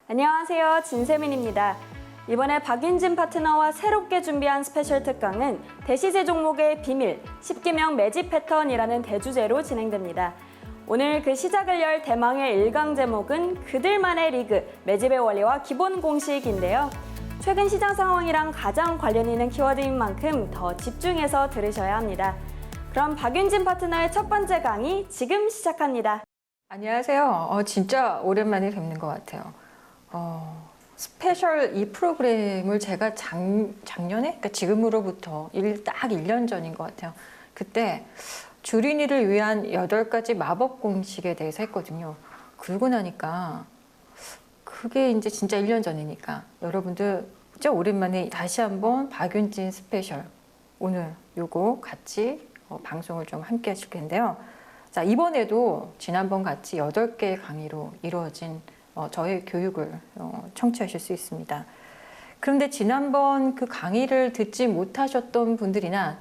안녕하세요, 진세민입니다. 이번에 박윤진 파트너와 새롭게 준비한 스페셜 특강은 대시제 종목의 비밀, 10기명 매집 패턴이라는 대주제로 진행됩니다. 오늘 그 시작을 열 대망의 1강 제목은 그들만의 리그, 매집의 원리와 기본 공식인데요. 최근 시장 상황이랑 가장 관련 있는 키워드인 만큼 더 집중해서 들으셔야 합니다. 그럼 박윤진 파트너의 첫 번째 강의 지금 시작합니다. 안녕하세요. 진짜 오랜만에 뵙는 것 같아요. 스페셜 이 프로그램을 제가 작년에, 그러니까 지금으로부터 딱 1년 전인 것 같아요. 그때 주린이를 위한 8가지 마법 공식에 대해서 했거든요. 그러고 나니까 그게 이제 진짜 1년 전이니까 여러분들 진짜 오랜만에 다시 한번 박윤진 스페셜 오늘 요거 같이 방송을 좀 함께 하실 텐데요. 자, 이번에도 지난번 같이 8개의 강의로 이루어진 저의 교육을 청취하실 수 있습니다. 그런데 지난번 그 강의를 듣지 못하셨던 분들이나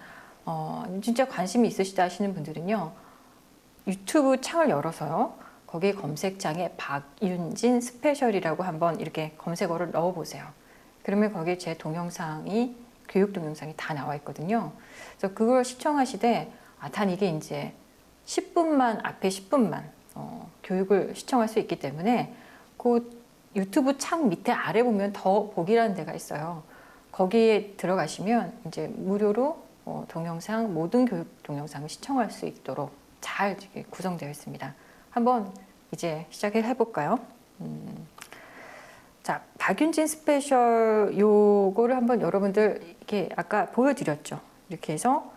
진짜 관심이 있으시다 하시는 분들은요, 유튜브 창을 열어서요, 거기 검색창에 박윤진 스페셜이라고 한번 이렇게 검색어를 넣어보세요. 그러면 거기에 제 동영상이, 교육 동영상이 다 나와 있거든요. 그래서 그걸 시청하시되, 단 이게 이제 10분만, 앞에 10분만 교육을 시청할 수 있기 때문에 그 유튜브 창 밑에 아래 보면 더 보기라는 데가 있어요. 거기에 들어가시면 이제 무료로 동영상, 모든 교육 동영상을 시청할 수 있도록 잘 구성되어 있습니다. 한번 이제 시작을 해볼까요? 자, 박윤진 스페셜 요거를 한번 여러분들 이렇게 아까 보여드렸죠. 이렇게 해서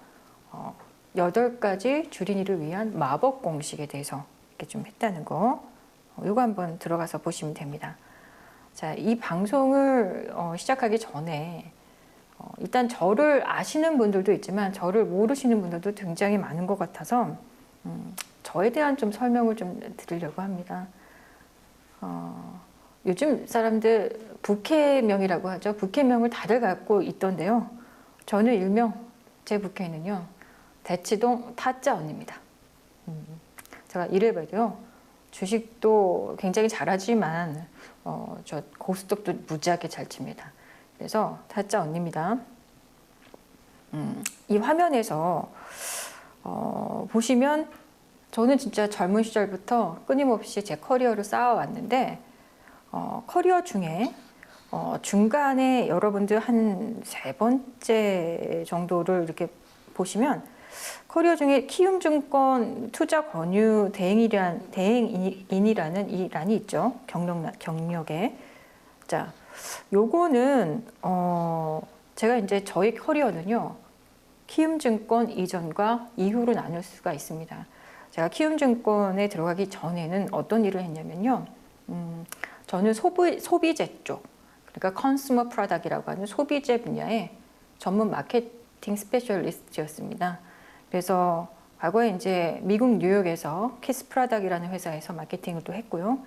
8가지 주린이를 위한 마법 공식에 대해서 이렇게 좀 했다는 거, 요거 한번 들어가서 보시면 됩니다. 자, 이 방송을 시작하기 전에 일단 저를 아시는 분들도 있지만 저를 모르시는 분들도 굉장히 많은 것 같아서 저에 대한 좀 설명을 좀 드리려고 합니다. 요즘 사람들 부캐명이라고 하죠. 부캐명을 다들 갖고 있던데요. 저는 일명 제 부캐는요, 대치동 타짜 언니입니다. 제가 이래봬도요, 주식도 굉장히 잘하지만 저 고스톱도 무지하게 잘 칩니다. 그래서 타짜 언니입니다. 이 화면에서 보시면 저는 진짜 젊은 시절부터 끊임없이 제 커리어를 쌓아왔는데, 커리어 중에 중간에 여러분들 한 3번째 정도를 이렇게 보시면 커리어 중에 키움증권 투자 권유 대행인이라는 이 란이 있죠. 경력에. 자, 요거는 제가 이제 저희 커리어는요, 키움증권 이전과 이후로 나눌 수가 있습니다. 제가 키움증권에 들어가기 전에는 어떤 일을 했냐면요, 저는 소비재 쪽, 그러니까 컨슈머 프로덕트라고 하는 소비재 분야의 전문 마케팅 스페셜리스트였습니다. 그래서 과거에 이제 미국 뉴욕에서 키스 프로덕트라는 회사에서 마케팅을 또 했고요.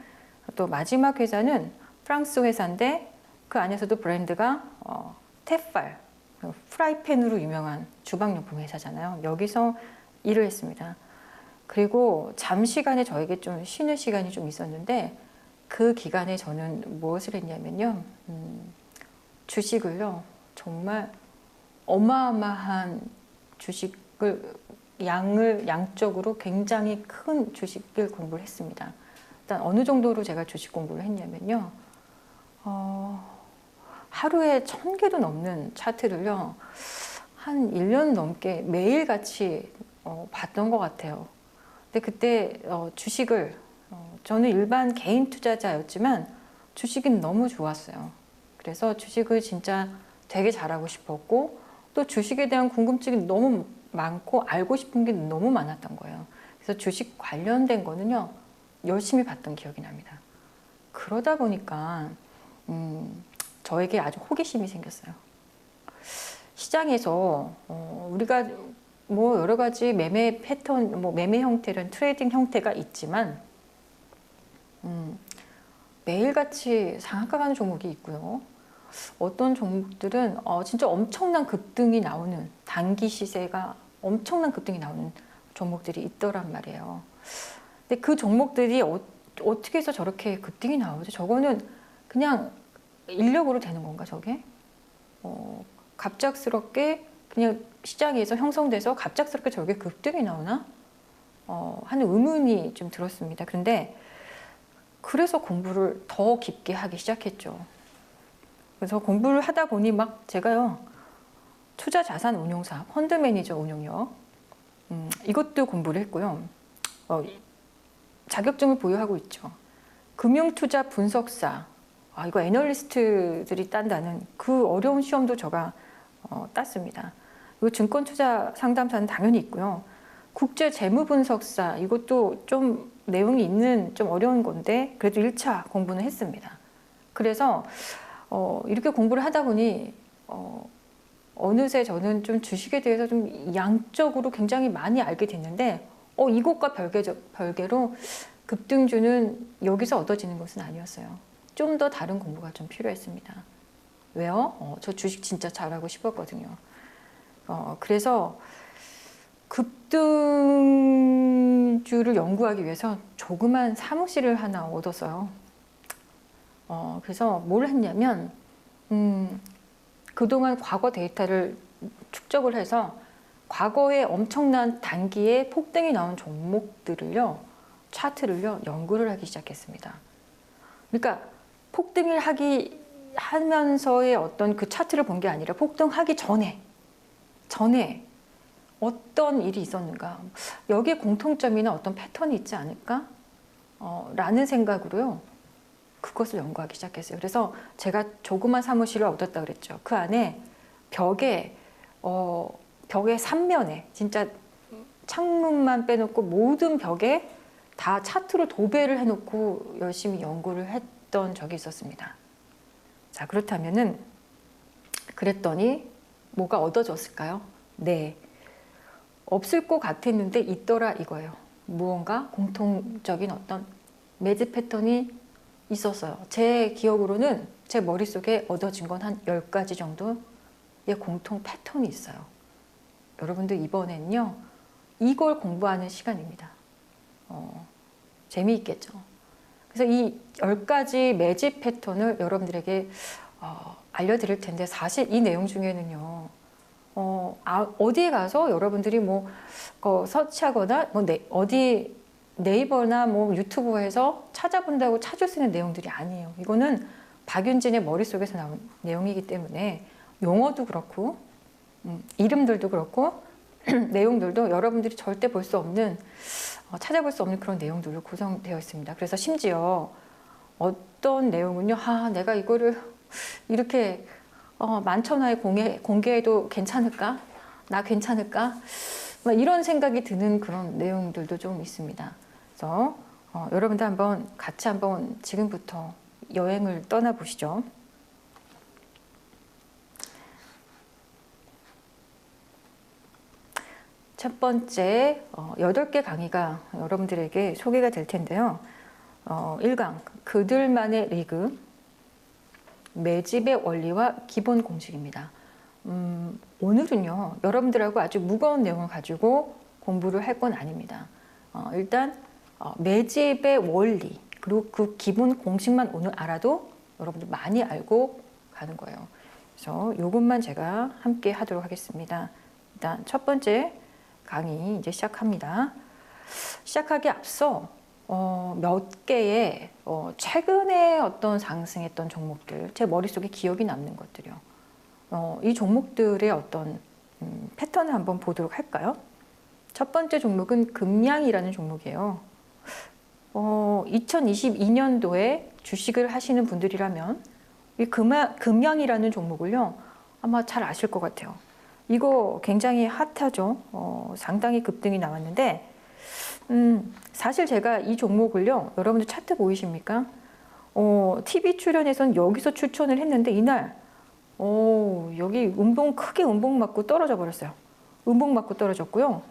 또 마지막 회사는 프랑스 회사인데 그 안에서도 브랜드가 테팔, 프라이팬으로 유명한 주방용품 회사잖아요. 여기서 일을 했습니다. 그리고 잠시간에 저에게 좀 쉬는 시간이 좀 있었는데, 그 기간에 저는 무엇을 했냐면요, 주식을요, 정말 어마어마한 주식을 양적으로 굉장히 큰 주식을 공부를 했습니다. 일단 어느 정도로 제가 주식 공부를 했냐면요, 하루에 1000개도 넘는 차트를요, 한 1년 넘게 매일같이 봤던 것 같아요. 근데 그때 주식을 저는 일반 개인 투자자였지만 주식이 너무 좋았어요. 그래서 주식을 진짜 되게 잘하고 싶었고, 또 주식에 대한 궁금증이 너무 많고 알고 싶은 게 너무 많았던 거예요. 그래서 주식 관련된 거는요, 열심히 봤던 기억이 납니다. 그러다 보니까 저에게 아주 호기심이 생겼어요. 시장에서 우리가 뭐 여러 가지 매매 패턴, 뭐 매매 형태는 트레이딩 형태가 있지만 매일같이 상한가가는 종목이 있고요. 어떤 종목들은 진짜 엄청난 급등이 나오는, 단기 시세가 엄청난 급등이 나오는 종목들이 있더란 말이에요. 근데 그 종목들이 어떻게 해서 저렇게 급등이 나오죠? 저거는 그냥 인력으로 되는 건가 저게? 갑작스럽게 그냥 시장에서 형성돼서 갑작스럽게 저게 급등이 나오나? 하는 의문이 좀 들었습니다. 그런데 그래서 공부를 더 깊게 하기 시작했죠. 그래서 공부를 하다 보니 막 제가요, 투자 자산 운용사, 펀드 매니저 운용력, 이것도 공부를 했고요. 자격증을 보유하고 있죠. 금융투자 분석사, 이거 애널리스트들이 딴다는 그 어려운 시험도 제가 땄습니다. 이거 증권투자 상담사는 당연히 있고요. 국제재무분석사, 이것도 좀 내용이 있는 좀 어려운 건데 그래도 1차 공부는 했습니다. 그래서 이렇게 공부를 하다 보니 어느새 저는 좀 주식에 대해서 좀 양적으로 굉장히 많이 알게 됐는데 이것과 별개로 급등주는 여기서 얻어지는 것은 아니었어요. 좀 더 다른 공부가 좀 필요했습니다. 왜요? 저 주식 진짜 잘하고 싶었거든요. 그래서 급등주를 연구하기 위해서 조그만 사무실을 하나 얻었어요. 그래서 뭘 했냐면 그동안 과거 데이터를 축적을 해서 과거에 엄청난 단기에 폭등이 나온 종목들을요, 차트를요, 연구를 하기 시작했습니다. 그러니까 폭등을 하면서의 어떤 그 차트를 본 게 아니라 폭등하기 전에 어떤 일이 있었는가, 여기에 공통점이나 어떤 패턴이 있지 않을까? 라는 생각으로요, 그것을 연구하기 시작했어요. 그래서 제가 조그만 사무실을 얻었다 그랬죠. 그 안에 벽에 3면에 진짜 창문만 빼놓고 모든 벽에 다 차트로 도배를 해놓고 열심히 연구를 했던 적이 있었습니다. 자, 그랬더니 뭐가 얻어졌을까요? 네, 없을 것 같았는데 있더라 이거예요. 무언가 공통적인 어떤 매집 패턴이 있었어요. 제 기억으로는 제 머릿속에 얻어진 건 한 10가지 정도의 공통 패턴이 있어요. 여러분들 이번엔요, 이걸 공부하는 시간입니다. 재미있겠죠. 그래서 이 10가지 매집 패턴을 여러분들에게 알려드릴 텐데, 사실 이 내용 중에는요, 어디에 가서 여러분들이 서치하거나 어디 네이버나 유튜브에서 찾아본다고 찾을 수 있는 내용들이 아니에요. 이거는 박윤진의 머릿속에서 나온 내용이기 때문에 용어도 그렇고 이름들도 그렇고 내용들도 여러분들이 절대 볼 수 없는, 찾아볼 수 없는 그런 내용들로 구성되어 있습니다. 그래서 심지어 어떤 내용은요, 내가 이거를 이렇게 만천하에 공개해도 괜찮을까? 나 괜찮을까? 이런 생각이 드는 그런 내용들도 좀 있습니다. 그래서 여러분들 같이 한번 지금부터 여행을 떠나보시죠. 첫 번째 8개 강의가 여러분들에게 소개가 될 텐데요. 1강, 그들만의 리그, 매집의 원리와 기본 공식입니다. 오늘은요, 여러분들하고 아주 무거운 내용을 가지고 공부를 할 건 아닙니다. 일단 매집의 원리, 그리고 그 기본 공식만 오늘 알아도 여러분들 많이 알고 가는 거예요. 그래서 이것만 제가 함께 하도록 하겠습니다. 일단 첫 번째 강의 이제 시작합니다. 시작하기 앞서 몇 개의 최근에 어떤 상승했던 종목들, 제 머릿속에 기억이 남는 것들이요. 이 종목들의 어떤 패턴을 한번 보도록 할까요? 첫 번째 종목은 금양이라는 종목이에요. 2022년도에 주식을 하시는 분들이라면 이 금양이라는 종목을요, 아마 잘 아실 것 같아요. 이거 굉장히 핫하죠. 상당히 급등이 나왔는데 사실 제가 이 종목을요, 여러분들 차트 보이십니까? TV 출연에서는 여기서 추천을 했는데 이날 여기 크게 음봉 맞고 떨어져 버렸어요. 음봉 맞고 떨어졌고요.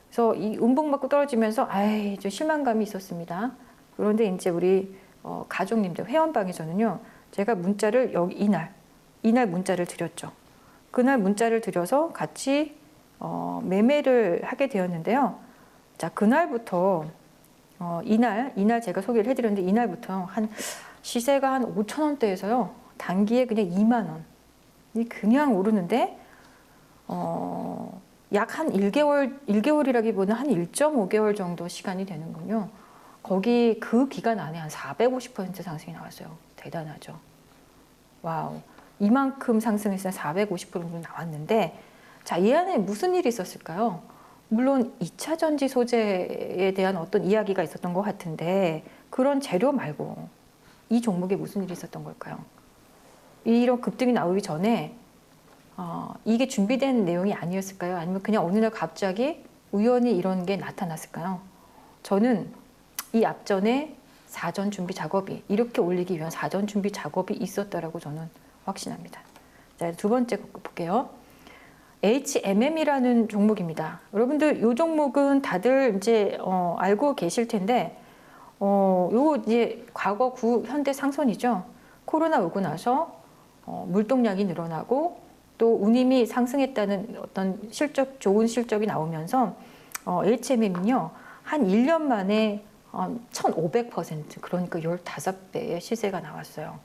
그래서 이 음봉 맞고 떨어지면서 좀 실망감이 있었습니다. 그런데 이제 우리 가족님들 회원방에서는요, 제가 문자를 이날 문자를 드렸죠. 그날 문자를 드려서 같이 매매를 하게 되었는데요. 자, 그날부터 이날 제가 소개를 해드렸는데 이날부터 한 시세가 한 5천 원대에서요. 단기에 그냥 2만 원이 그냥 오르는데 약 한 1개월이라기보다는 한 1.5개월 정도 시간이 되는군요. 거기 그 기간 안에 한 450% 상승이 나왔어요. 대단하죠. 와우. 이만큼 상승했으면 450% 정도 나왔는데 자, 이 안에 무슨 일이 있었을까요? 물론 2차 전지 소재에 대한 어떤 이야기가 있었던 것 같은데 그런 재료 말고 이 종목에 무슨 일이 있었던 걸까요? 이런 급등이 나오기 전에 이게 준비된 내용이 아니었을까요? 아니면 그냥 어느 날 갑자기 우연히 이런 게 나타났을까요? 저는 이 앞전에 사전 준비 작업이 이렇게 올리기 위한 사전 준비 작업이 있었다라고 저는 확신합니다. 자, 두 번째 볼게요. HMM이라는 종목입니다. 여러분들 이 종목은 다들 이제 알고 계실 텐데 요거 이제 과거 현대 상선이죠. 코로나 오고 나서 물동량이 늘어나고 또 운임이 상승했다는 어떤 좋은 실적이 나오면서 HMM은요 한 1년 만에 1,500% 그러니까 15배의 시세가 나왔어요.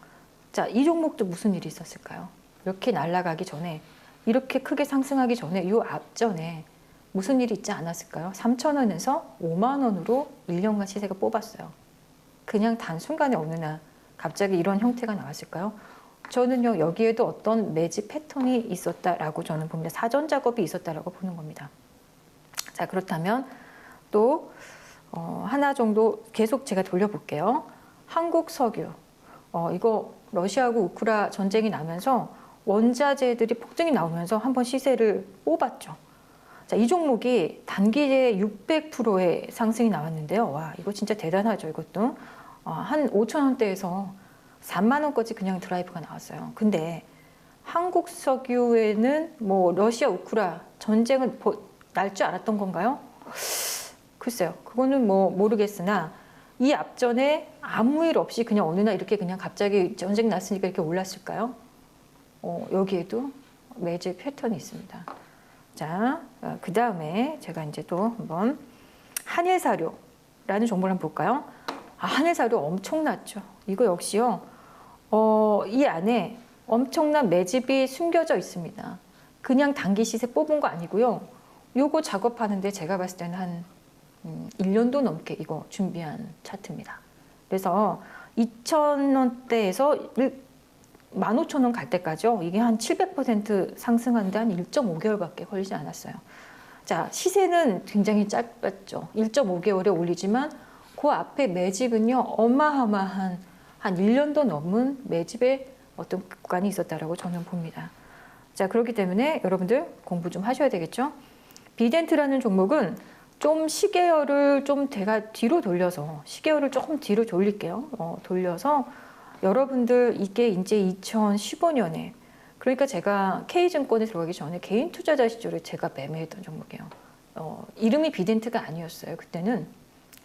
자, 이 종목도 무슨 일이 있었을까요? 이렇게 날아가기 전에 이렇게 크게 상승하기 전에 이 앞전에 무슨 일이 있지 않았을까요? 3,000원에서 5만 원으로 1년간 시세가 뽑았어요. 그냥 단순간에 어느 날 갑자기 이런 형태가 나왔을까요? 저는요 여기에도 어떤 매집 패턴이 있었다라고 저는 봅니다. 사전 작업이 있었다라고 보는 겁니다. 자, 그렇다면 또 하나 정도 계속 제가 돌려볼게요. 한국석유 이거 러시아하고 우크라 전쟁이 나면서 원자재들이 폭등이 나오면서 한번 시세를 뽑았죠. 자, 이 종목이 단기에 600%의 상승이 나왔는데요. 와, 이거 진짜 대단하죠. 이것도 한 5천 원대에서 3만 원까지 그냥 드라이브가 나왔어요. 근데 한국 석유에는 뭐 러시아 우크라 전쟁은 날 줄 알았던 건가요? 글쎄요. 그거는 뭐 모르겠으나 이 앞전에 아무 일 없이 그냥 어느 날 이렇게 그냥 갑자기 전쟁 났으니까 이렇게 올랐을까요? 여기에도 매집 패턴이 있습니다. 자, 그 다음에 제가 이제 또 한번 한일사료라는 종목을 한번 볼까요? 한일사료 엄청났죠. 이거 역시요. 이 안에 엄청난 매집이 숨겨져 있습니다. 그냥 단기 시세 뽑은 거 아니고요. 요거 작업하는데 제가 봤을 때는 한 1년도 넘게 이거 준비한 차트입니다. 그래서 2,000원대에서 15,000원 갈 때까지요. 이게 한 700% 상승하는데 한 1.5개월밖에 걸리지 않았어요. 자, 시세는 굉장히 짧았죠. 1.5개월에 올리지만 그 앞에 매집은요. 어마어마한 한 1년도 넘은 매집의 어떤 구간이 있었다라고 저는 봅니다. 자, 그렇기 때문에 여러분들 공부 좀 하셔야 되겠죠. 비덴트라는 종목은 좀 시계열을 좀 제가 뒤로 돌려서 시계열을 조금 뒤로 돌릴게요. 돌려서 여러분들 이게 이제 2015년에 그러니까 제가 K증권에 들어가기 전에 개인 투자자 시절에 제가 매매했던 종목이에요. 이름이 비덴트가 아니었어요. 그때는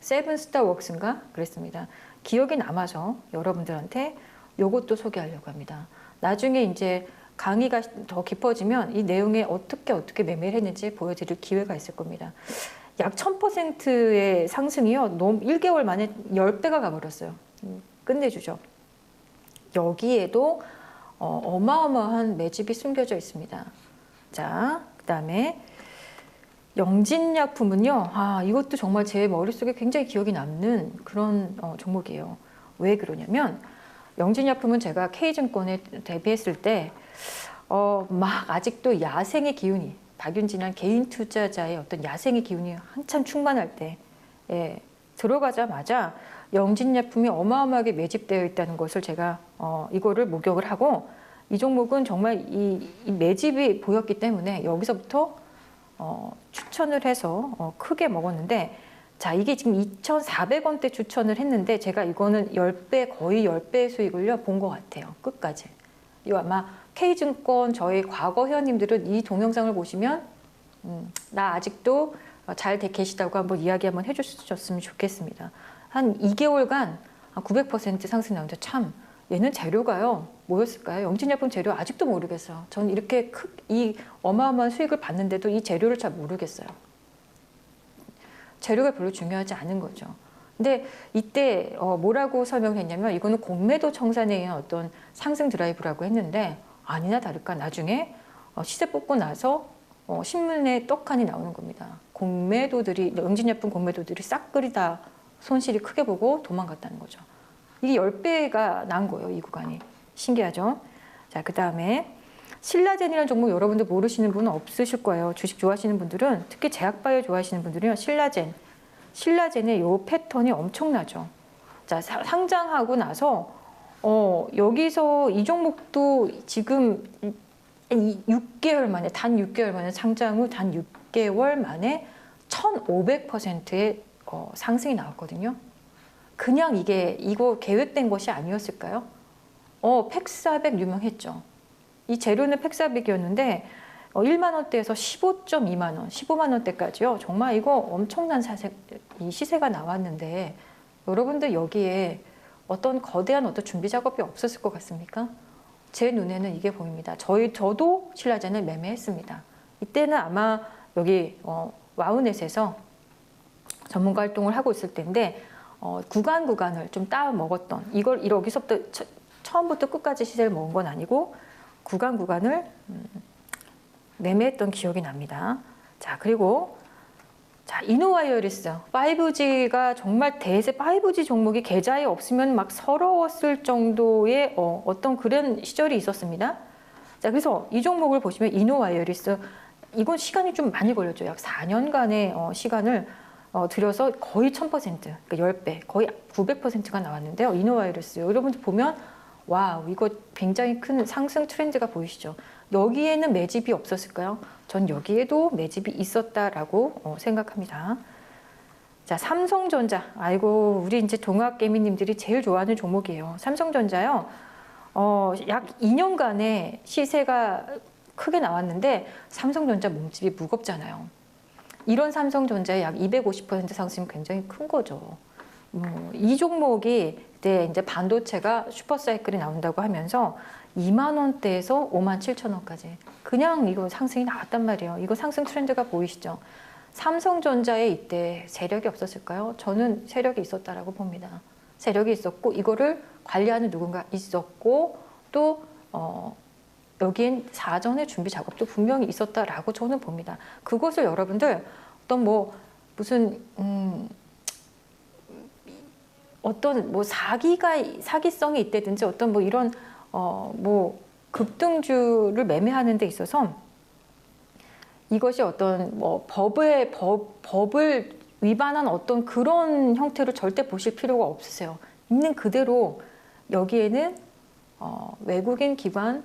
세븐스타웍스인가 그랬습니다. 기억이 남아서 여러분들한테 요것도 소개하려고 합니다. 나중에 이제 강의가 더 깊어지면 이 내용에 어떻게 매매를 했는지 보여드릴 기회가 있을 겁니다. 약 1000%의 상승이요. 너무 1개월 만에 10배가 가버렸어요. 끝내주죠. 여기에도 어마어마한 매집이 숨겨져 있습니다. 자, 그 다음에 영진약품은요. 이것도 정말 제 머릿속에 굉장히 기억이 남는 그런 종목이에요. 왜 그러냐면 영진약품은 제가 K증권에 데뷔했을 때 막 아직도 야생의 기운이 박윤진이란 개인 투자자의 어떤 야생의 기운이 한참 충만할 때 들어가자마자 영진약품이 어마어마하게 매집되어 있다는 것을 제가 이거를 목격을 하고 이 종목은 정말 이 매집이 보였기 때문에 여기서부터 추천을 해서 크게 먹었는데 자, 이게 지금 2,400원대 추천을 했는데 제가 이거는 10배 거의 10배의 수익을요 본 것 같아요. 끝까지. 이거 아마 K증권 저희 과거 회원님들은 이 동영상을 보시면 나 아직도 잘 계시다고 한번 이야기 한번 해주셨으면 좋겠습니다. 한 2개월간 900% 상승 나오는데 참 얘는 재료가요 뭐였을까요? 영진약품 재료 아직도 모르겠어요. 저는 이렇게 이 어마어마한 수익을 봤는데도 이 재료를 잘 모르겠어요. 재료가 별로 중요하지 않은 거죠. 근데 이때 뭐라고 설명했냐면 이거는 공매도 청산에 의한 어떤 상승 드라이브라고 했는데 아니나 다를까 나중에 시세 뽑고 나서 신문에 떡하니 나오는 겁니다. 공매도들이 응진약품 공매도들이 싹그리 다 손실이 크게 보고 도망갔다는 거죠. 이게 10배가 난 거예요. 이 구간이. 신기하죠? 자, 그 다음에 신라젠이라는 종목 여러분들 모르시는 분은 없으실 거예요. 주식 좋아하시는 분들은 특히 제약바이오 좋아하시는 분들은요. 신라젠의 요 패턴이 엄청나죠. 자, 상장하고 나서 여기서 이 종목도 지금 6개월 만에 단 6개월 만에 상장 후 단 6개월 만에 1,500%의 상승이 나왔거든요. 그냥 이거 계획된 것이 아니었을까요? 팩400 유명했죠. 이 재료는 팩400이었는데 1만 원대에서 15.2만 원, 15만 원대까지요. 정말 이거 엄청난 이 시세가 나왔는데 여러분들 여기에 어떤 거대한 어떤 준비 작업이 없었을 것 같습니까? 제 눈에는 이게 보입니다. 저도 신라젠을 매매했습니다. 이때는 아마 여기 와우넷에서 전문가 활동을 하고 있을 때인데 구간을 좀 따 먹었던 이걸 여기서부터 처음부터 끝까지 시세를 먹은 건 아니고 구간을 매매했던 기억이 납니다. 자, 그리고 자, 이노와이어리스 5G가 정말 대세 5G 종목이 계좌에 없으면 막 서러웠을 정도의 어떤 그런 시절이 있었습니다. 자, 그래서 이 종목을 보시면 이노와이어리스 이건 시간이 좀 많이 걸렸죠. 약 4년간의 시간을 들여서 거의 1000%, 그러니까 10배, 거의 900%가 나왔는데요. 이노와이어리스 여러분들 보면 와우, 이거 굉장히 큰 상승 트렌드가 보이시죠? 여기에는 매집이 없었을까요? 전 여기에도 매집이 있었다라고 생각합니다. 자, 삼성전자. 아이고, 우리 이제 동학개미님들이 제일 좋아하는 종목이에요. 삼성전자요. 약 2년간의 시세가 크게 나왔는데 삼성전자 몸집이 무겁잖아요. 이런 삼성전자의 약 250% 상승이 굉장히 큰 거죠. 이 종목이 그때 이제 반도체가 슈퍼사이클이 나온다고 하면서 2만 원대에서 5만 7천 원까지 그냥 이거 상승이 나왔단 말이에요. 이거 상승 트렌드가 보이시죠? 삼성전자에 이때 세력이 없었을까요? 저는 세력이 있었다라고 봅니다. 세력이 있었고 이거를 관리하는 누군가 있었고 또 여기엔 사전에 준비 작업도 분명히 있었다라고 저는 봅니다. 그것을 여러분들 어떤 무슨 어떤 사기성이 있다든지 어떤 이런 급등주를 매매하는 데 있어서 이것이 어떤 법을 위반한 어떤 그런 형태로 절대 보실 필요가 없으세요. 있는 그대로 여기에는 외국인 기관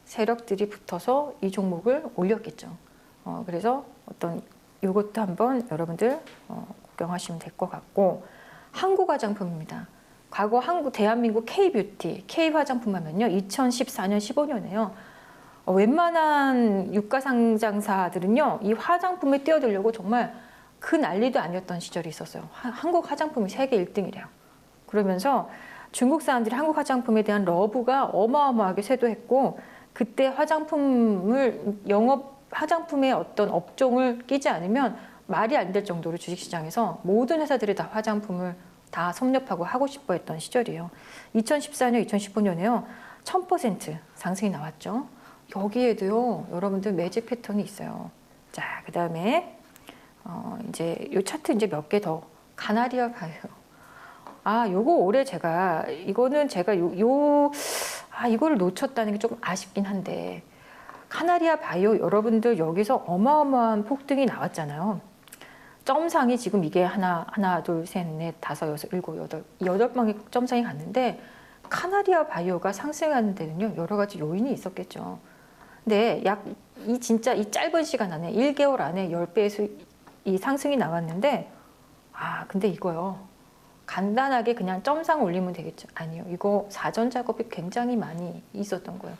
세력들이 붙어서 이 종목을 올렸겠죠. 그래서 이것도 한번 여러분들 구경하시면 될 것 같고 한국 화장품입니다. 과거 대한민국 K뷰티, K화장품 하면요. 2014년, 15년에요. 웬만한 유가상장사들은요. 이 화장품에 뛰어들려고 정말 그 난리도 아니었던 시절이 있었어요. 한국 화장품이 세계 1등이래요. 그러면서 중국 사람들이 한국 화장품에 대한 러브가 어마어마하게 쇄도했고 그때 화장품의 어떤 업종을 끼지 않으면 말이 안 될 정도로 주식시장에서 모든 회사들이 다 화장품을 다 섭렵하고 하고 싶어 했던 시절이에요. 2014년, 2015년에요. 1000% 상승이 나왔죠. 여기에도요, 여러분들 매집 패턴이 있어요. 자, 그 다음에, 이제 요 차트 이제 몇 개 더. 카나리아 바이오. 요거 올해 이거는 제가 이거를 놓쳤다는 게 조금 아쉽긴 한데, 카나리아 바이오 여러분들 여기서 어마어마한 폭등이 나왔잖아요. 점상이 지금 이게 하나, 둘, 셋, 넷, 다섯, 여섯, 일곱, 여덟 방의 점상이 갔는데 카나리아 바이오가 상승하는 데는요 여러 가지 요인이 있었겠죠. 근데 진짜 이 짧은 시간 안에 1개월 안에 10배에서 이 상승이 나왔는데 근데 이거요 간단하게 그냥 점상 올리면 되겠죠. 아니요, 이거 사전 작업이 굉장히 많이 있었던 거예요.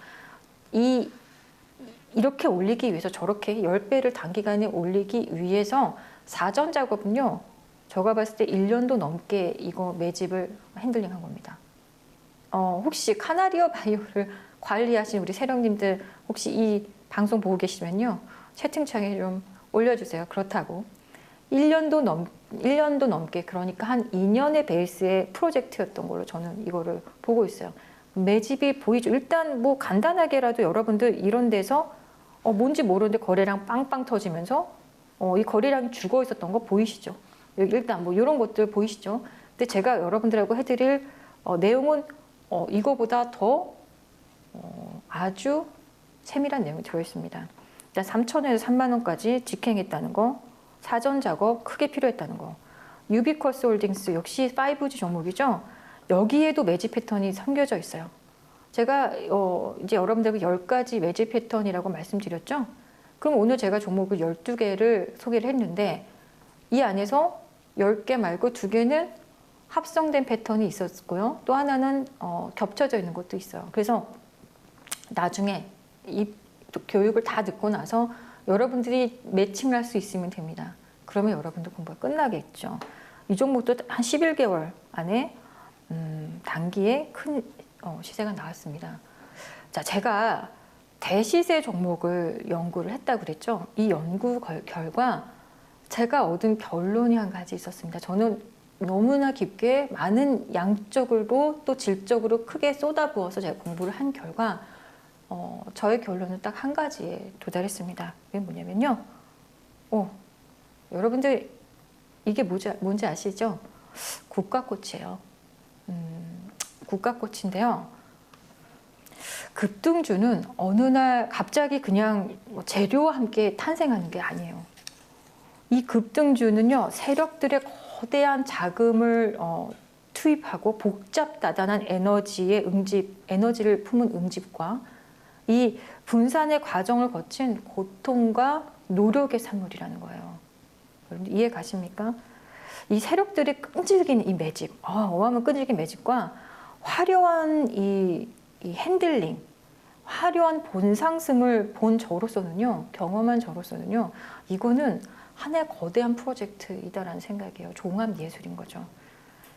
이렇게 올리기 위해서 저렇게 10배를 단기간에 올리기 위해서 사전 작업은요, 제가 봤을 때 1년도 넘게 이거 매집을 핸들링한 겁니다. 혹시 카나리아 바이오를 관리하신 우리 세령님들 혹시 이 방송 보고 계시면요, 채팅창에 좀 올려주세요. 그렇다고. 1년도 넘게 그러니까 한 2년의 베이스의 프로젝트였던 걸로 저는 이거를 보고 있어요. 매집이 보이죠. 일단 뭐 간단하게라도 여러분들 이런 데서 뭔지 모르는데 거래량 빵빵 터지면서 이 거래량이 죽어 있었던 거 보이시죠? 여기 일단 뭐 이런 것들 보이시죠? 근데 제가 여러분들하고 해드릴 내용은 이거보다 더 아주 세밀한 내용이 들어있습니다. 일단 3,000원에서 3만 원까지 직행했다는 거, 사전 작업 크게 필요했다는 거. 유비쿼스 홀딩스 역시 5G 종목이죠. 여기에도 매집 패턴이 담겨져 있어요. 제가 이제 여러분들에게 10가지 매집 패턴이라고 말씀드렸죠. 그럼 오늘 제가 종목을 12개를 소개를 했는데 이 안에서 10개 말고 2개는 합성된 패턴이 있었고요. 또 하나는 겹쳐져 있는 것도 있어요. 그래서 나중에 이 교육을 다 듣고 나서 여러분들이 매칭을 할 수 있으면 됩니다. 그러면 여러분들 공부가 끝나겠죠. 이 종목도 한 11개월 안에 단기에 큰 시세가 나왔습니다. 자, 제가 대시세 종목을 연구를 했다고 그랬죠. 이 연구 결과 제가 얻은 결론이 한 가지 있었습니다. 저는 너무나 깊게 많은 양적으로 또 질적으로 크게 쏟아부어서 제가 공부를 한 결과 저의 결론은 딱 한 가지에 도달했습니다. 그게 뭐냐면요. 여러분들 이게 뭔지 아시죠? 국가꽃이에요. 국가꽃인데요. 급등주는 어느 날 갑자기 그냥 재료와 함께 탄생하는 게 아니에요. 이 급등주는요, 세력들의 거대한 자금을 투입하고 복잡다단한 에너지를 품은 응집과 이 분산의 과정을 거친 고통과 노력의 산물이라는 거예요. 여러분 이해 가십니까? 이 세력들이 끈질긴 이 매집, 어마어마한 끈질긴 매집과 화려한 이 핸들링, 화려한 본상승을 본 저로서는요, 경험한 저로서는요, 이거는 하나의 거대한 프로젝트이다라는 생각이에요. 종합 예술인 거죠.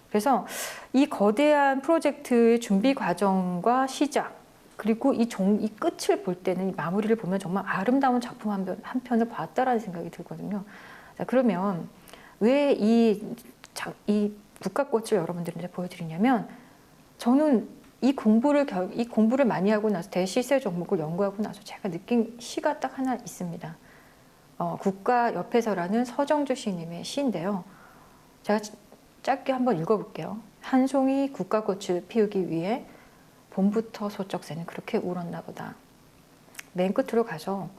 그래서 이 거대한 프로젝트의 준비 과정과 시작, 그리고 이 끝을 볼 때는, 이 마무리를 보면 정말 아름다운 작품 한 편을 봤다라는 생각이 들거든요. 자, 그러면 왜 이 국가꽃을 여러분들한테 보여드리냐면, 저는 이 공부를 많이 하고 나서 대시세 종목을 연구하고 나서 제가 느낀 시가 딱 하나 있습니다. 국가 옆에서라는 서정주 시님의 시인데요. 제가 짧게 한번 읽어볼게요. 한 송이 국가꽃을 피우기 위해 봄부터 소쩍새는 그렇게 울었나 보다. 맨 끝으로 가서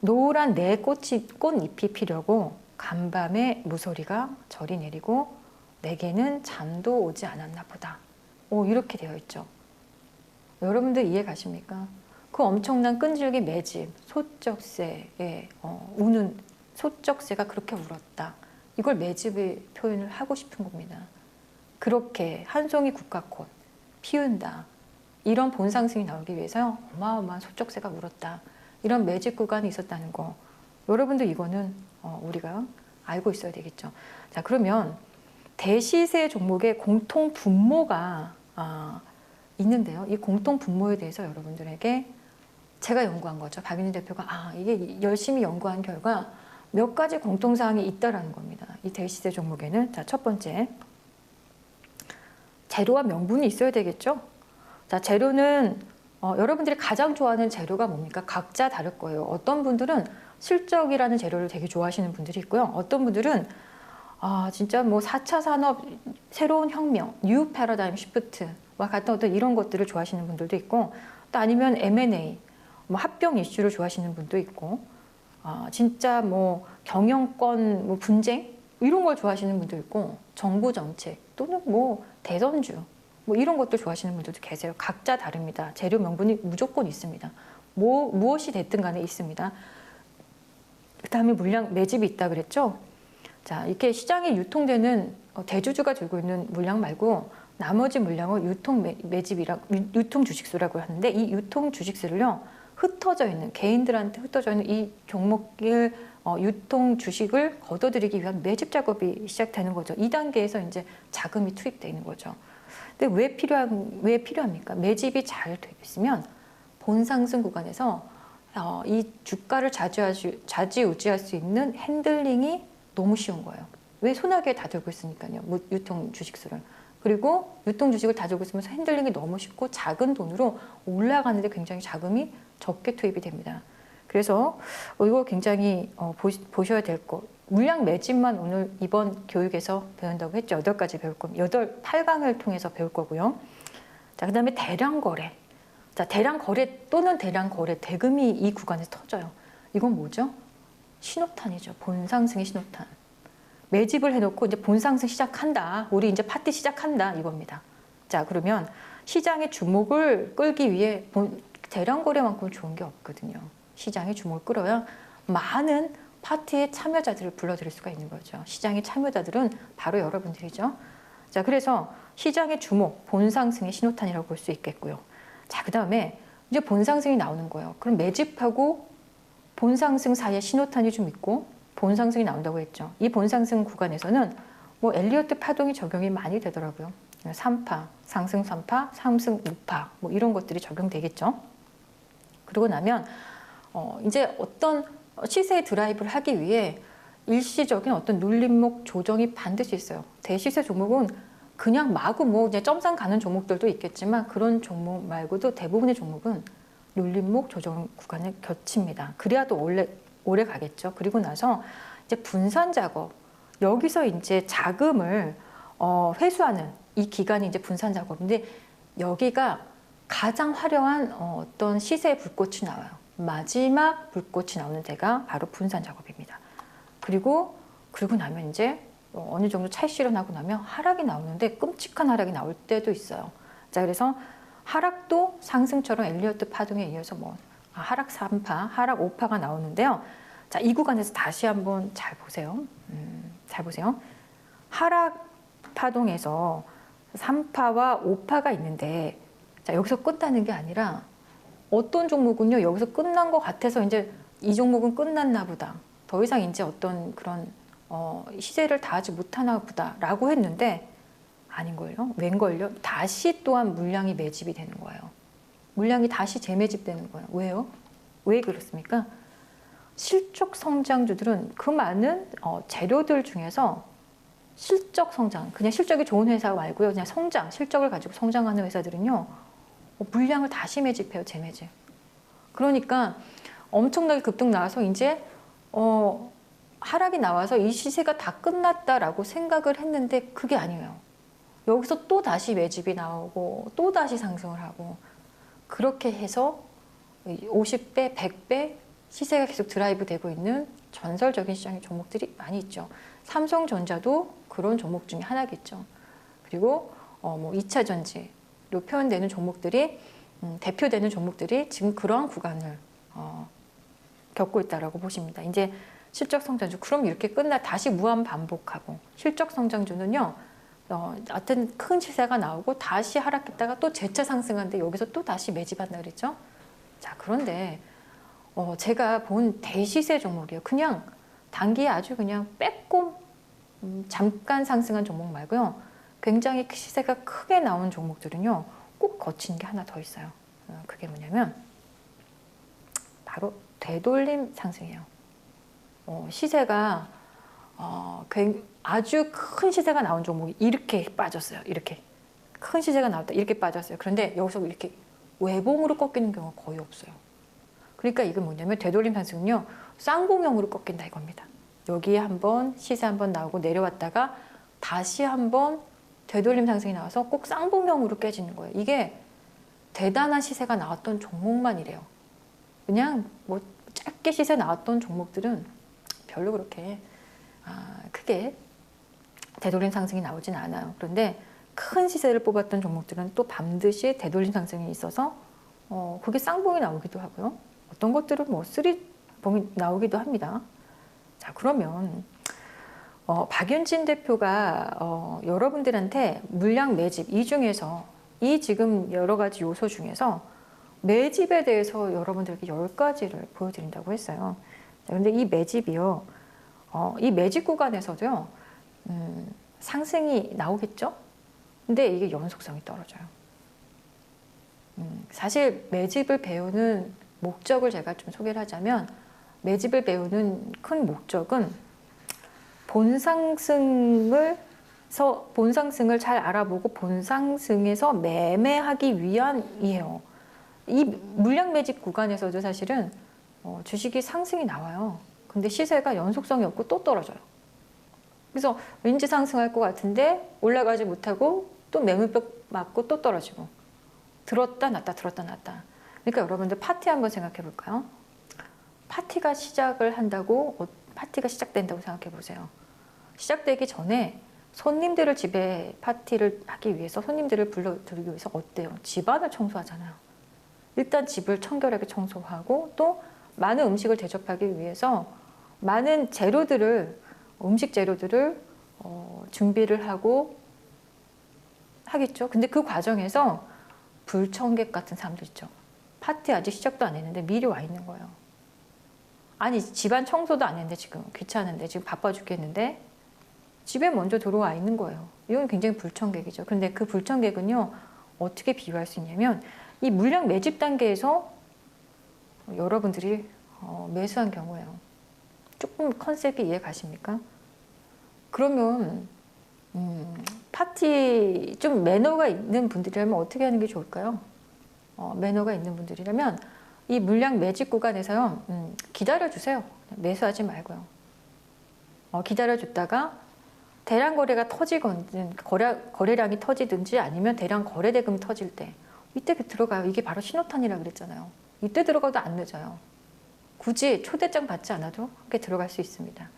노란 내 꽃잎이 피려고 간밤에 무소리가 저리 내리고 내게는 잠도 오지 않았나 보다. 이렇게 되어 있죠. 여러분들 이해 가십니까? 그 엄청난 끈질긴 매집, 소쩍새에 우는 소쩍새가 그렇게 울었다. 이걸 매집의 표현을 하고 싶은 겁니다. 그렇게 한 송이 국가꽃 피운다. 이런 본상승이 나오기 위해서 어마어마한 소쩍새가 울었다. 이런 매집 구간이 있었다는 거. 여러분들 이거는 우리가 알고 있어야 되겠죠. 자, 그러면 대시세 종목의 공통 분모가 있는데요. 이 공통 분모에 대해서 여러분들에게 제가 연구한 거죠. 박윤희 대표가 이게 열심히 연구한 결과 몇 가지 공통사항이 있다라는 겁니다. 이 대시세 종목에는. 자, 첫 번째, 재료와 명분이 있어야 되겠죠. 자, 재료는 여러분들이 가장 좋아하는 재료가 뭡니까? 각자 다를 거예요. 어떤 분들은 실적이라는 재료를 되게 좋아하시는 분들이 있고요. 어떤 분들은 진짜 뭐 4차 산업 새로운 혁명, 뉴 패러다임 시프트와 같은 어떤 이런 것들을 좋아하시는 분들도 있고, 또 아니면 M&A, 뭐 합병 이슈를 좋아하시는 분도 있고, 진짜 뭐 경영권 뭐 분쟁 이런 걸 좋아하시는 분도 있고, 정부 정책 또는 뭐 대선주 뭐 이런 것들 좋아하시는 분들도 계세요. 각자 다릅니다. 재료 명분이 무조건 있습니다. 무엇이 됐든 간에 있습니다. 그 다음에 물량 매집이 있다 그랬죠. 자, 이렇게 시장에 유통되는 대주주가 들고 있는 물량 말고 나머지 물량을 유통 주식수라고 하는데, 이 유통 주식수를요, 흩어져 있는 개인들한테 흩어져 있는 이 종목을 유통 주식을 걷어들이기 위한 매집 작업이 시작되는 거죠. 2단계에서 이제 자금이 투입되어 있는 거죠. 근데 왜 필요합니까? 매집이 잘 되어 있으면 본상승 구간에서 이 주가를 좌지우지할 수 있는 핸들링이 너무 쉬운 거예요. 왜 소나기에 다 들고 있으니까요. 유통 주식수를. 그리고 유통 주식을 다 들고 있으면서 핸들링이 너무 쉽고 작은 돈으로 올라가는데 굉장히 자금이 적게 투입이 됩니다. 그래서 이거 굉장히 보셔야 될 거. 물량 매집만 오늘 이번 교육에서 배운다고 했죠. 8가지 배울 겁니다. 8강을 통해서 배울 거고요. 자, 그다음에 대량 거래. 자, 대량 거래 또는 대량 거래 대금이 이 구간에서 터져요. 이건 뭐죠? 신호탄이죠. 본상승의 신호탄. 매집을 해놓고 이제 본상승 시작한다. 우리 이제 파티 시작한다. 이겁니다. 자, 그러면 시장의 주목을 끌기 위해 대량 거래만큼 좋은 게 없거든요. 시장의 주목을 끌어야 많은 파티의 참여자들을 불러들일 수가 있는 거죠. 시장의 참여자들은 바로 여러분들이죠. 자, 그래서 시장의 주목, 본상승의 신호탄이라고 볼 수 있겠고요. 자, 그 다음에 이제 본상승이 나오는 거예요. 그럼 매집하고 본상승 사이에 신호탄이 좀 있고 본상승이 나온다고 했죠. 이 본상승 구간에서는 뭐 엘리어트 파동이 적용이 많이 되더라고요. 3파, 상승 3파, 상승 5파 뭐 이런 것들이 적용되겠죠. 그러고 나면 이제 어떤 시세 드라이브를 하기 위해 일시적인 어떤 눌림목 조정이 반드시 있어요. 대시세 종목은 그냥 마구 뭐 이제 점상 가는 종목들도 있겠지만 그런 종목 말고도 대부분의 종목은 눌림목 조정 구간을 거칩니다. 그래야 또 오래 가겠죠. 그리고 나서 이제 분산 작업, 여기서 이제 자금을 회수하는 이 기간이 이제 분산 작업인데 여기가 가장 화려한 어떤 시세의 불꽃이 나와요. 마지막 불꽃이 나오는 데가 바로 분산 작업입니다. 그리고 나면 이제 어느 정도 차익 실현하고 나면 하락이 나오는데 끔찍한 하락이 나올 때도 있어요. 자, 그래서 하락도 상승처럼 엘리어트 파동에 의해서 뭐 하락 3파, 하락 5파가 나오는데요. 자, 이 구간에서 다시 한번 잘 보세요. 잘 보세요. 하락 파동에서 3파와 5파가 있는데 자, 여기서 끝나는 게 아니라 어떤 종목은요, 여기서 끝난 것 같아서 이제 이 종목은 끝났나 보다. 더 이상 이제 어떤 그런 시세를 닿지 못하나 보다라고 했는데 아닌걸요? 웬걸요? 다시 또한 물량이 매집이 되는 거예요. 물량이 다시 재매집되는 거예요. 왜요? 왜 그렇습니까? 실적 성장주들은 그 많은 재료들 중에서 실적 성장, 그냥 실적이 좋은 회사 말고요. 그냥 성장, 실적을 가지고 성장하는 회사들은요. 물량을 다시 매집해요. 재매집. 그러니까 엄청나게 급등 나와서 이제 하락이 나와서 이 시세가 다 끝났다라고 생각을 했는데 그게 아니에요. 여기서 또 다시 매집이 나오고 또 다시 상승을 하고 그렇게 해서 50배, 100배 시세가 계속 드라이브 되고 있는 전설적인 시장의 종목들이 많이 있죠. 삼성전자도 그런 종목 중에 하나겠죠. 그리고 뭐 2차 전지로 표현되는 종목들이 대표되는 종목들이 지금 그러한 구간을 겪고 있다라고 보십니다. 이제 실적 성장주 그럼 이렇게 다시 무한 반복하고 실적 성장주는요. 하여튼 큰 시세가 나오고 다시 하락했다가 또 재차 상승하는데 여기서 또 다시 매집한다 그랬죠. 자, 그런데 제가 본 대시세 종목이에요. 그냥 단기에 아주 그냥 빼꼼 잠깐 상승한 종목 말고요. 굉장히 시세가 크게 나온 종목들은요. 꼭 거친 게 하나 더 있어요. 그게 뭐냐면 바로 되돌림 상승이에요. 시세가 아주 큰 시세가 나온 종목이 이렇게 빠졌어요. 이렇게 큰 시세가 나왔다 이렇게 빠졌어요. 그런데 여기서 이렇게 외봉으로 꺾이는 경우가 거의 없어요. 그러니까 이게 뭐냐면 되돌림 상승은요. 쌍봉형으로 꺾인다 이겁니다. 여기에 한번 시세 한번 나오고 내려왔다가 다시 한번 되돌림 상승이 나와서 꼭 쌍봉형으로 깨지는 거예요. 이게 대단한 시세가 나왔던 종목만 이래요. 그냥 뭐 짧게 시세 나왔던 종목들은 별로 그렇게 크게 되돌림 상승이 나오진 않아요. 그런데 큰 시세를 뽑았던 종목들은 또 반드시 되돌림 상승이 있어서 그게 쌍봉이 나오기도 하고요. 어떤 것들은 뭐 쓰리봉이 나오기도 합니다. 자, 그러면 박윤진 대표가 여러분들한테 물량 매집 이 중에서 이 지금 여러 가지 요소 중에서 매집에 대해서 여러분들에게 10가지를 보여드린다고 했어요. 그런데 이 매집이요. 이 매집 구간에서도요. 상승이 나오겠죠? 근데 이게 연속성이 떨어져요. 사실 매집을 배우는 목적을 제가 좀 소개를 하자면 매집을 배우는 큰 목적은 본상승을 잘 알아보고 본상승에서 매매하기 위함이에요. 이 물량 매집 구간에서도 사실은 주식이 상승이 나와요. 근데 시세가 연속성이 없고 또 떨어져요. 그래서 왠지 상승할 것 같은데 올라가지 못하고 또 매물벽 맞고 또 떨어지고 들었다 놨다 들었다 놨다. 그러니까 여러분들 파티 한번 생각해 볼까요? 파티가 시작된다고 생각해 보세요. 시작되기 전에 손님들을 집에 파티를 하기 위해서 손님들을 불러들이기 위해서 어때요? 집안을 청소하잖아요. 일단 집을 청결하게 청소하고 또 많은 음식을 대접하기 위해서 많은 음식 재료들을 준비를 하고 하겠죠. 근데 그 과정에서 불청객 같은 사람도 있죠. 파티 아직 시작도 안 했는데 미리 와 있는 거예요. 아니 집안 청소도 안 했는데 지금 귀찮은데 지금 바빠 죽겠는데 집에 먼저 들어와 있는 거예요. 이건 굉장히 불청객이죠. 근데 그 불청객은요 어떻게 비유할 수 있냐면 이 물량 매집 단계에서 여러분들이 매수한 경우예요. 조금 컨셉이 이해 가십니까? 그러면 파티 좀 매너가 있는 분들이라면 어떻게 하는 게 좋을까요? 매너가 있는 분들이라면 이 물량 매집 구간에서요 기다려주세요. 매수하지 말고요. 기다려줬다가 대량 거래가 터지건 거래량이 터지든지 아니면 대량 거래 대금이 터질 때 이때 들어가요. 이게 바로 신호탄이라고 그랬잖아요. 이때 들어가도 안 늦어요. 굳이 초대장 받지 않아도 그렇게 들어갈 수 있습니다.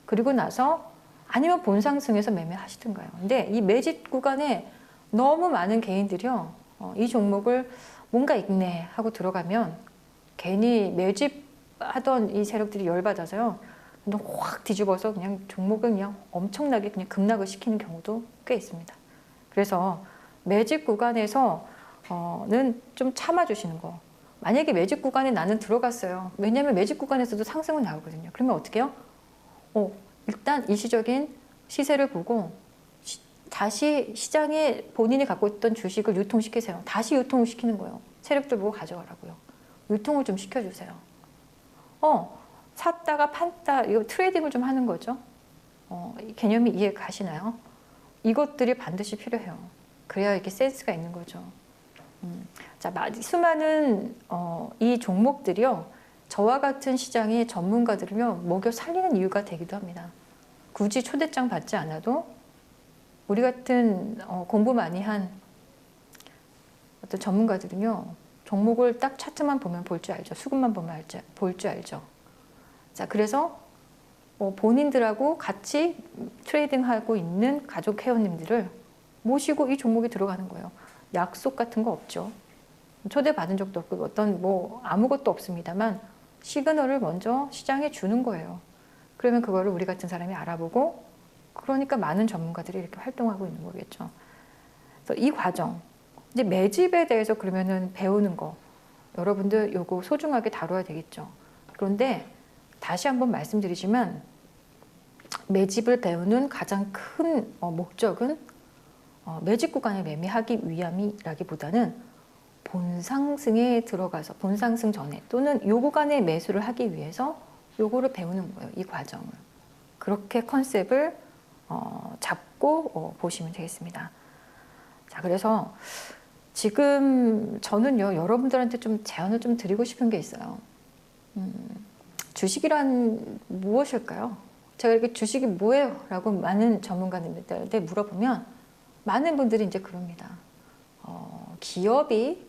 그리고 나서 아니면 본상승에서 매매하시든가요. 근데 이 매집 구간에 너무 많은 개인들이요 이 종목을 뭔가 있네 하고 들어가면 괜히 매집하던 이 세력들이 열받아서요 확 뒤집어서 그냥 종목을 그냥 엄청나게 그냥 급락을 시키는 경우도 꽤 있습니다. 그래서 매집 구간에서는 좀 참아주시는 거. 만약에 매집 구간에 나는 들어갔어요. 왜냐하면 매집 구간에서도 상승은 나오거든요. 그러면 어떻게 해요? 일단 일시적인 시세를 보고 다시 시장에 본인이 갖고 있던 주식을 유통시키세요. 다시 유통을 시키는 거예요. 세력들 보고 가져가라고요. 유통을 좀 시켜주세요. 샀다가 판다, 이거 트레이딩을 좀 하는 거죠. 개념이 이해 가시나요? 이것들이 반드시 필요해요. 그래야 이렇게 센스가 있는 거죠. 자, 수많은 이 종목들이요. 저와 같은 시장의 전문가들이요. 먹여 살리는 이유가 되기도 합니다. 굳이 초대장 받지 않아도 우리 같은 공부 많이 한 어떤 전문가들은요. 종목을 딱 차트만 보면 볼 줄 알죠. 수급만 보면 볼 줄 알죠. 자, 그래서 본인들하고 같이 트레이딩하고 있는 가족 회원님들을 모시고 이 종목에 들어가는 거예요. 약속 같은 거 없죠. 초대받은 적도 없고 아무것도 없습니다만 시그널을 먼저 시장에 주는 거예요. 그러면 그거를 우리 같은 사람이 알아보고 그러니까 많은 전문가들이 이렇게 활동하고 있는 거겠죠. 그래서 이 과정, 이제 매집에 대해서 그러면은 배우는 거 여러분들 요거 소중하게 다뤄야 되겠죠. 그런데 다시 한번 말씀드리지만 매집을 배우는 가장 큰 목적은 매집 구간에 매매하기 위함이라기보다는 본상승에 들어가서 본상승 전에 또는 요 구간에 매수를 하기 위해서 요거를 배우는 거예요. 이 과정을. 그렇게 컨셉을 잡고 보시면 되겠습니다. 자, 그래서 지금 저는요 여러분들한테 좀 제안을 좀 드리고 싶은 게 있어요. 주식이란 무엇일까요? 제가 이렇게 주식이 뭐예요? 라고 많은 전문가님들한테 물어보면 많은 분들이 이제 그럽니다. 기업이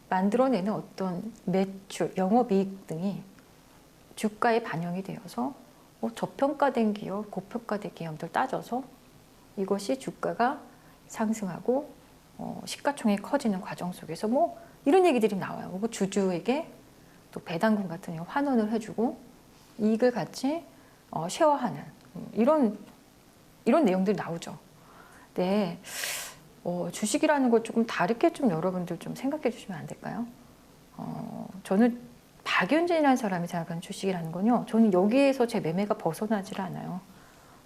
만들어내는 어떤 매출, 영업이익 등이 주가에 반영이 되어서 저평가된 기업, 고평가된 기업들 따져서 이것이 주가가 상승하고 시가총액이 커지는 과정 속에서 이런 얘기들이 나와요. 주주에게 또 배당금 같은 환원을 해주고 이익을 같이 쉐어하는 이런 내용들이 나오죠. 네, 주식이라는 걸 조금 다르게 좀 여러분들 좀 생각해 주시면 안 될까요? 저는 박윤진이라는 사람이 생각하는 주식이라는 건요. 저는 여기에서 제 매매가 벗어나질 않아요.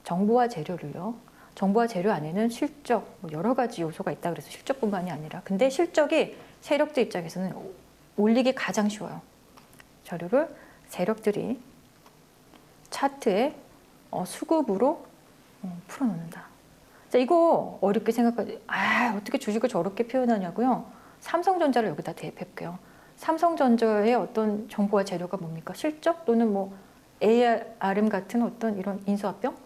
정보와 재료를요. 정보와 재료 안에는 실적, 여러 가지 요소가 있다 그래서 실적뿐만이 아니라 근데 실적이 세력들 입장에서는 올리기 가장 쉬워요. 재료를 세력들이 차트에 수급으로 풀어놓는다. 자, 이거 어렵게 생각하지. 어떻게 주식을 저렇게 표현하냐고요? 삼성전자를 여기다 대입해볼게요. 삼성전자의 어떤 정보와 재료가 뭡니까? 실적 또는 뭐 ARM 같은 어떤 이런 인수합병?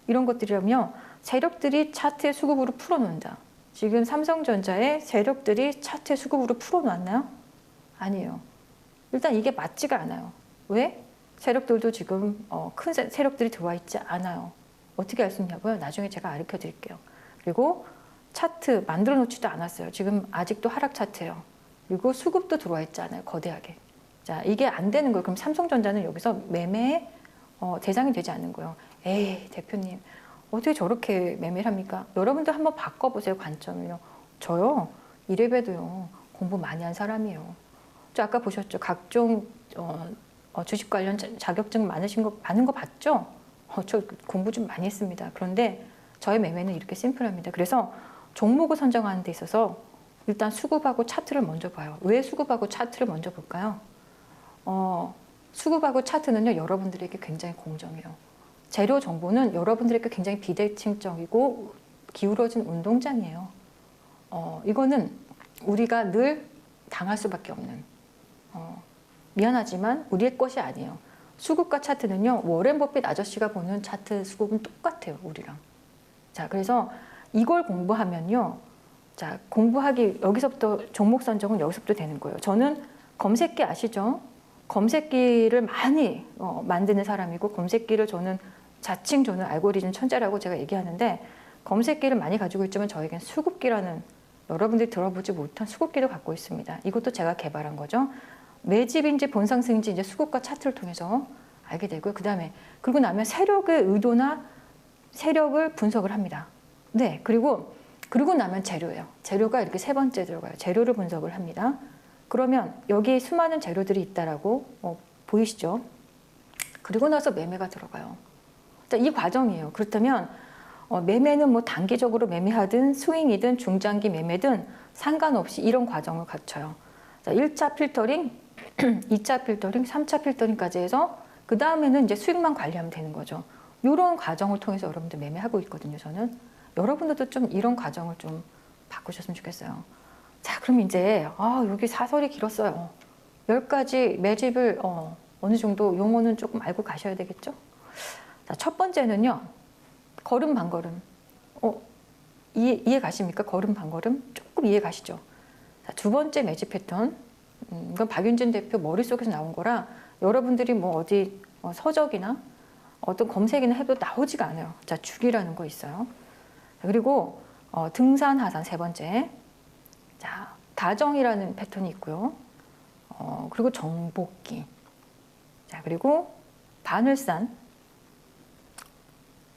이런 것들이라면 세력들이 차트의 수급으로 풀어놓는다. 지금 삼성전자의 세력들이 차트의 수급으로 풀어놨나요? 아니에요. 일단 이게 맞지가 않아요. 왜? 세력들도 지금 큰 세력들이 들어와 있지 않아요. 어떻게 알 수 있냐고요? 나중에 제가 가르쳐 드릴게요. 그리고 차트 만들어 놓지도 않았어요. 지금 아직도 하락 차트예요. 그리고 수급도 들어와 있지 않아요. 거대하게. 자, 이게 안 되는 거예요. 그럼 삼성전자는 여기서 매매의 대상이 되지 않는 거예요. 에이, 대표님, 어떻게 저렇게 매매를 합니까? 여러분들 한번 바꿔보세요, 관점을요. 저요, 이래봬도요, 공부 많이 한 사람이에요. 저 아까 보셨죠? 각종 주식 관련 자격증 많은 거 봤죠? 저 공부 좀 많이 했습니다. 그런데 저의 매매는 이렇게 심플합니다. 그래서 종목을 선정하는 데 있어서 일단 수급하고 차트를 먼저 봐요. 왜 수급하고 차트를 먼저 볼까요? 수급하고 차트는요, 여러분들에게 굉장히 공정해요. 재료 정보는 여러분들에게 굉장히 비대칭적이고 기울어진 운동장이에요. 이거는 우리가 늘 당할 수밖에 없는, 미안하지만 우리의 것이 아니에요. 수급과 차트는요, 워렌 버핏 아저씨가 보는 차트 수급은 똑같아요, 우리랑. 자, 그래서 이걸 공부하면요, 자, 여기서부터 종목 선정은 여기서부터 되는 거예요. 저는 검색기 아시죠? 검색기를 많이 만드는 사람이고, 검색기를 저는 알고리즘 천재라고 제가 얘기하는데, 검색기를 많이 가지고 있지만 저에겐 수급기라는, 여러분들이 들어보지 못한 수급기를 갖고 있습니다. 이것도 제가 개발한 거죠. 매집인지 본상승인지 이제 수급과 차트를 통해서 알게 되고요. 그리고 나면 세력의 의도나 세력을 분석을 합니다. 네, 그리고 나면 재료예요. 재료가 이렇게 세 번째 들어가요. 재료를 분석을 합니다. 그러면 여기 수많은 재료들이 있다라고 보이시죠? 그리고 나서 매매가 들어가요. 자, 이 과정이에요. 그렇다면 매매는 뭐 단기적으로 매매하든 스윙이든 중장기 매매든 상관없이 이런 과정을 거쳐요. 자, 1차 필터링, 2차 필터링, 3차 필터링까지 해서 그 다음에는 이제 수익만 관리하면 되는 거죠. 이런 과정을 통해서 여러분들 매매하고 있거든요. 저는 여러분들도 좀 이런 과정을 좀 바꾸셨으면 좋겠어요. 자, 그럼 이제 여기 사설이 길었어요. 10가지 매집을 어느 정도 용어는 조금 알고 가셔야 되겠죠. 자, 첫 번째는요, 걸음 반걸음. 이해 가십니까? 걸음 반걸음 조금 이해 가시죠. 자, 두 번째 매집 패턴. 이건 박윤진 대표 머릿속에서 나온 거라 여러분들이 뭐 어디 서적이나 어떤 검색이나 해도 나오지가 않아요. 자, 주기라는 거 있어요. 그리고 등산, 하산 세 번째. 자, 다정이라는 패턴이 있고요. 그리고 정복기. 자, 그리고 바늘산.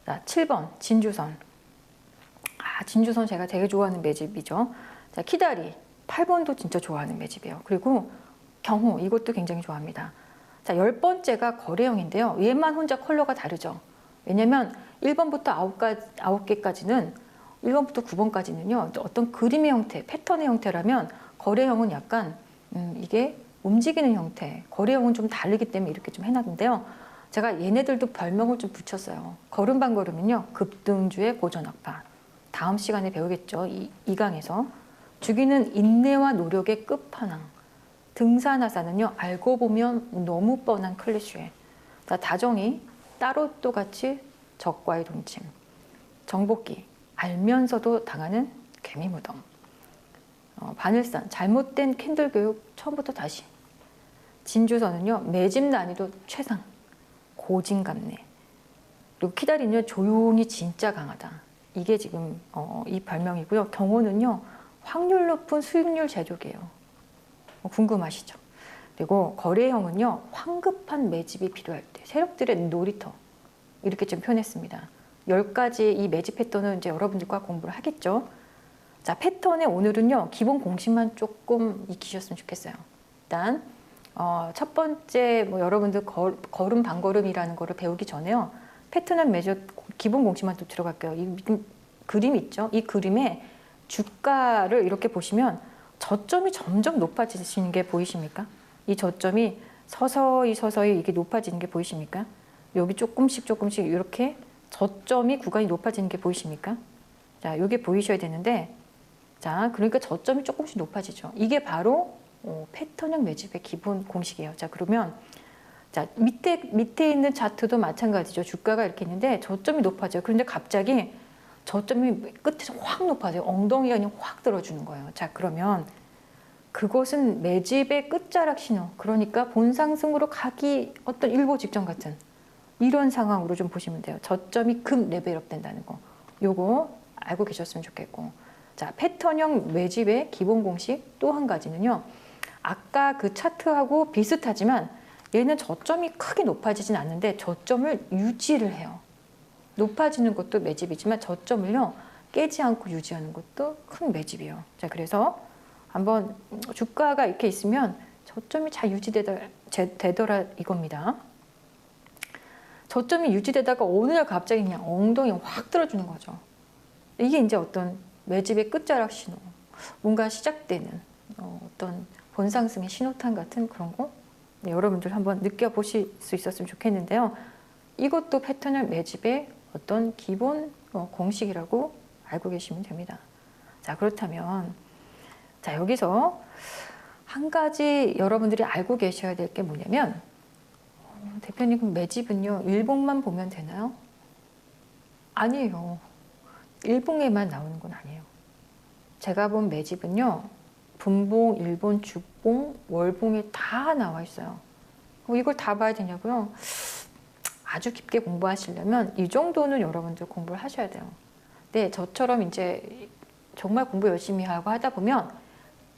자, 7번 진주선. 진주선 제가 되게 좋아하는 매집이죠. 자, 키다리. 8번도 진짜 좋아하는 매집이에요. 그리고 경호, 이것도 굉장히 좋아합니다. 자, 10번째가 거래형인데요. 얘만 혼자 컬러가 다르죠. 왜냐면 1번부터 9개까지는 1번부터 9번까지는요. 어떤 그림의 형태, 패턴의 형태라면 거래형은 약간 이게 움직이는 형태, 거래형은 좀 다르기 때문에 이렇게 좀 해놨는데요. 제가 얘네들도 별명을 좀 붙였어요. 걸음 반걸음은요. 급등주의 고전악파. 다음 시간에 배우겠죠. 이 강에서. 주기는 인내와 노력의 끝판왕. 등산하사는요, 알고 보면 너무 뻔한 클리셰. 다정이 따로또 같이 적과의 동침. 정복기, 알면서도 당하는 개미 무덤. 바늘산, 잘못된 캔들 교육 처음부터 다시. 진주선은요, 매집 난이도 최상. 고진감래. 그리고 키다리는요, 조용히 진짜 강하다. 이게 지금 이 별명이고요. 경호는요, 확률 높은 수익률 제조기예요. 궁금하시죠? 그리고 거래형은요, 황급한 매집이 필요할 때 세력들의 놀이터 이렇게 좀 표현했습니다. 10가지 이 매집 패턴은 이제 여러분들과 공부를 하겠죠. 자, 패턴에 오늘은요, 기본 공식만 조금 익히셨으면 좋겠어요. 일단 첫 번째 여러분들 걸음 반걸음이라는 거를 배우기 전에요, 패턴은 매집 기본 공식만 또 들어갈게요. 이 그림 있죠? 이 그림에 주가를 이렇게 보시면 저점이 점점 높아지시는 게 보이십니까? 이 저점이 서서히 이게 높아지는 게 보이십니까? 여기 조금씩 이렇게 저점이 구간이 높아지는 게 보이십니까? 자, 이게 보이셔야 되는데, 자, 그러니까 저점이 조금씩 높아지죠. 이게 바로 패턴형 매집의 기본 공식이에요. 자, 그러면 자, 밑에 있는 차트도 마찬가지죠. 주가가 이렇게 있는데 저점이 높아져요. 그런데 갑자기 저점이 끝에서 확 높아져요. 엉덩이가 그냥 확 들어주는 거예요. 자, 그러면 그것은 매집의 끝자락 신호, 그러니까 본상승으로 가기 어떤 일보 직전 같은 이런 상황으로 좀 보시면 돼요. 저점이 급 레벨업 된다는 거. 요거 알고 계셨으면 좋겠고. 자, 패턴형 매집의 기본 공식 또 한 가지는요. 아까 그 차트하고 비슷하지만 얘는 저점이 크게 높아지진 않는데 저점을 유지를 해요. 높아지는 것도 매집이지만 저점을요 깨지 않고 유지하는 것도 큰 매집이에요. 자, 그래서 한번 주가가 이렇게 있으면 저점이 잘 유지되더라 이겁니다. 저점이 유지되다가 어느 날 갑자기 그냥 엉덩이 확 들어주는 거죠. 이게 이제 어떤 매집의 끝자락 신호, 뭔가 시작되는 어떤 본상승의 신호탄 같은 그런 거, 네, 여러분들 한번 느껴보실 수 있었으면 좋겠는데요. 이것도 패턴형 매집의 어떤 기본 공식이라고 알고 계시면 됩니다. 자, 그렇다면 자, 여기서 한 가지 여러분들이 알고 계셔야 될 게 뭐냐면, 대표님 그럼 매집은요 일봉만 보면 되나요? 아니에요. 일봉에만 나오는 건 아니에요. 제가 본 매집은요 분봉, 일본, 주봉, 월봉에 다 나와 있어요. 이걸 다 봐야 되냐고요? 아주 깊게 공부하시려면 이 정도는 여러분들 공부를 하셔야 돼요. 네, 저처럼 이제 정말 공부 열심히 하고 하다 보면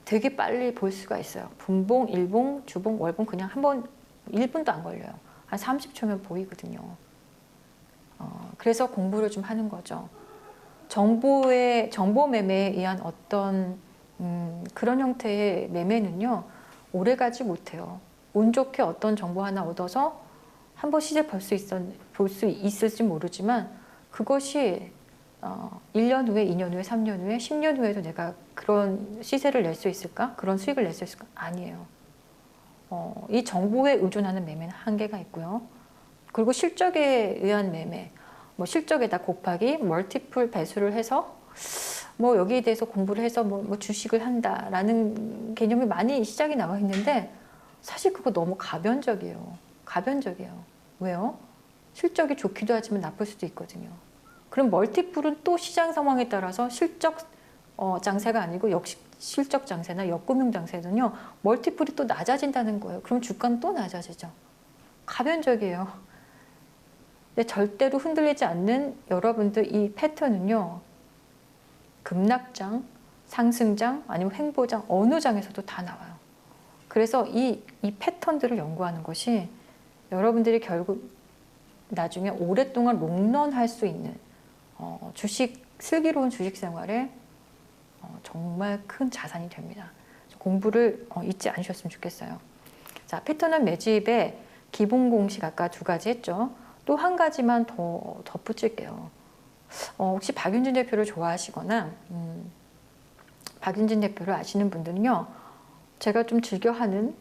되게 빨리 볼 수가 있어요. 분봉, 일봉, 주봉, 월봉 그냥 한번 1분도 안 걸려요. 한 30초면 보이거든요. 그래서 공부를 좀 하는 거죠. 정보 매매에 의한 어떤 그런 형태의 매매는요 오래 가지 못해요. 운 좋게 어떤 정보 하나 얻어서 한번 시세 볼 수 있을지 모르지만 그것이 1년 후에, 2년 후에, 3년 후에, 10년 후에도 내가 그런 시세를 낼 수 있을까? 그런 수익을 낼 수 있을까? 아니에요. 이 정보에 의존하는 매매는 한계가 있고요. 그리고 실적에 의한 매매, 뭐 실적에다 곱하기 멀티플 배수를 해서 뭐 여기에 대해서 공부를 해서 뭐 주식을 한다라는 개념이 많이 시장에 나와 있는데 사실 그거 너무 가변적이에요. 가변적이에요. 왜요? 실적이 좋기도 하지만 나쁠 수도 있거든요. 그럼 멀티플은 또 시장 상황에 따라서 실적 장세가 아니고 역실적 장세나 역금융 장세는요 멀티플이 또 낮아진다는 거예요. 그럼 주가는 또 낮아지죠. 가변적이에요. 근데 절대로 흔들리지 않는 여러분들 이 패턴은요 급락장, 상승장, 아니면 횡보장 어느 장에서도 다 나와요. 그래서 이 패턴들을 연구하는 것이 여러분들이 결국 나중에 오랫동안 롱런할 수 있는 슬기로운 주식 생활에 정말 큰 자산이 됩니다. 공부를 잊지 않으셨으면 좋겠어요. 자, 패턴은 매집의 기본 공식 아까 2가지 했죠. 또 한 가지만 더 덧붙일게요. 혹시 박윤진 대표를 좋아하시거나 박윤진 대표를 아시는 분들은요. 제가 좀 즐겨하는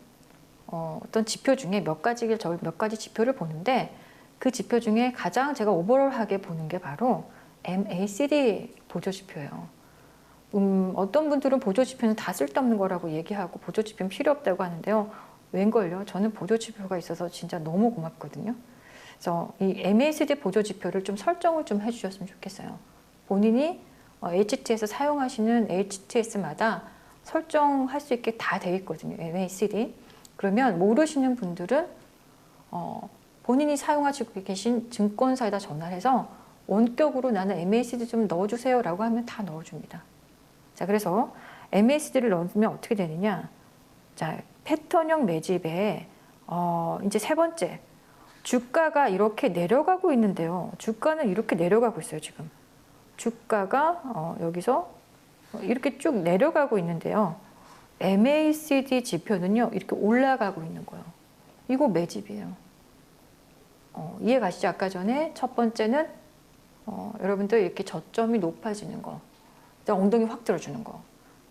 어떤 지표 중에 몇 가지 지표를 보는데 그 지표 중에 가장 제가 오버롤하게 보는 게 바로 MACD 보조지표예요. 어떤 분들은 보조지표는 다 쓸데없는 거라고 얘기하고 보조지표는 필요 없다고 하는데요. 웬걸요? 저는 보조지표가 있어서 진짜 너무 고맙거든요. 그래서 이 MACD 보조지표를 좀 설정을 좀 해주셨으면 좋겠어요. 본인이 HTS 사용하시는 HTS마다 설정할 수 있게 다 되어 있거든요. MACD. 그러면 모르시는 분들은 본인이 사용하시고 계신 증권사에다 전화를 해서 원격으로 나는 MACD 좀 넣어주세요 라고 하면 다 넣어줍니다. 자, 그래서 MACD를 넣으면 어떻게 되느냐. 자, 패턴형 매집에 이제 3번째. 주가가 이렇게 내려가고 있는데요. 주가는 이렇게 내려가고 있어요, 지금. 주가가 여기서 이렇게 쭉 내려가고 있는데요. MACD 지표는요, 이렇게 올라가고 있는 거예요. 이거 매집이에요. 이해 가시죠? 아까 전에 첫 번째는 여러분들 이렇게 저점이 높아지는 거. 엉덩이 확 들어주는 거.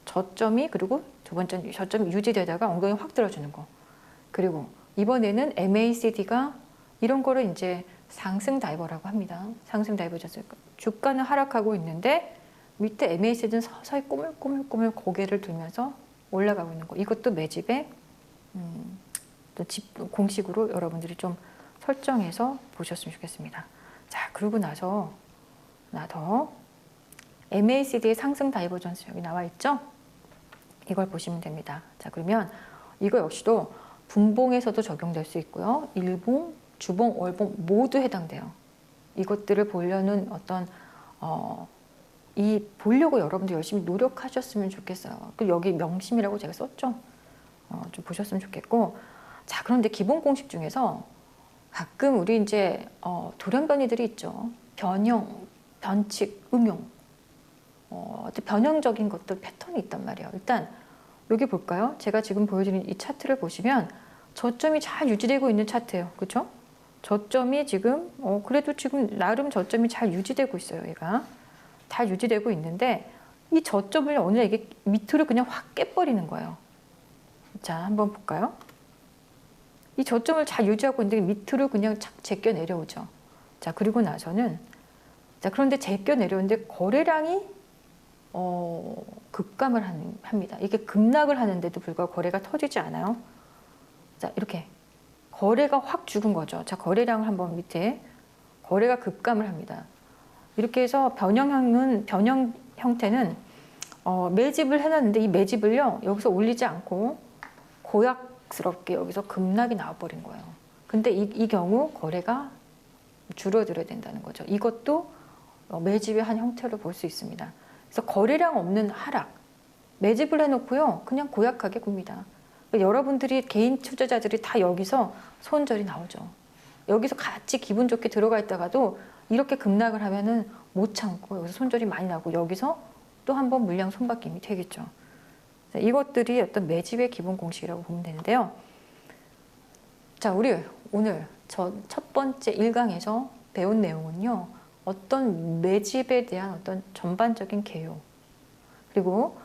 저점이, 그리고 두 번째는 저점이 유지되다가 엉덩이 확 들어주는 거. 그리고 이번에는 MACD가 이런 거를 이제 상승 다이버라고 합니다. 상승 다이버 자세. 주가는 하락하고 있는데 밑에 MACD는 서서히 꼬물꼬물 고개를 들면서 올라가고 있는 거. 이것도 매집의 또 공식으로 여러분들이 좀 설정해서 보셨으면 좋겠습니다. 자, 그러고 나서 하나 더 MACD의 상승 다이버전스 여기 나와 있죠? 이걸 보시면 됩니다. 자, 그러면 이거 역시도 분봉에서도 적용될 수 있고요. 일봉, 주봉, 월봉 모두 해당돼요. 이것들을 보려는 어떤 이 보려고 여러분들 열심히 노력하셨으면 좋겠어요. 그 여기 명심이라고 제가 썼죠. 좀 보셨으면 좋겠고. 자, 그런데 기본 공식 중에서 가끔 우리 이제 돌연변이들이 있죠. 변형, 변칙, 응용. 변형적인 것들 패턴이 있단 말이에요. 일단 여기 볼까요? 제가 지금 보여드린 이 차트를 보시면 저점이 잘 유지되고 있는 차트예요. 그렇죠? 저점이 지금 그래도 지금 나름 저점이 잘 유지되고 있어요. 얘가 잘 유지되고 있는데 이 저점을 오늘 이게 밑으로 그냥 확 깨버리는 거예요. 자, 한번 볼까요? 이 저점을 잘 유지하고 있는데 밑으로 그냥 착 제껴 내려오죠. 자, 그리고 나서는 자, 그런데 제껴 내려오는데 거래량이 급감을 합니다. 이게 급락을 하는데도 불구하고 거래가 터지지 않아요. 자, 이렇게 거래가 확 죽은 거죠. 자, 거래량을 한번 밑에 거래가 급감을 합니다. 이렇게 해서 변형 형태는 매집을 해놨는데 이 매집을요 여기서 올리지 않고 고약스럽게 여기서 급락이 나와버린 거예요. 근데 이 경우 거래가 줄어들어야 된다는 거죠. 이것도 매집의 한 형태로 볼 수 있습니다. 그래서 거래량 없는 하락, 매집을 해놓고요 그냥 고약하게 굽니다. 그러니까 여러분들이 개인 투자자들이 다 여기서 손절이 나오죠. 여기서 같이 기분 좋게 들어가 있다가도 이렇게 급락을 하면은 못 참고 여기서 손절이 많이 나고 여기서 또 한 번 물량 손바뀜이 되겠죠. 자, 이것들이 어떤 매집의 기본 공식이라고 보면 되는데요. 자, 우리 오늘 첫 번째 1강에서 배운 내용은요. 어떤 매집에 대한 어떤 전반적인 개요. 그리고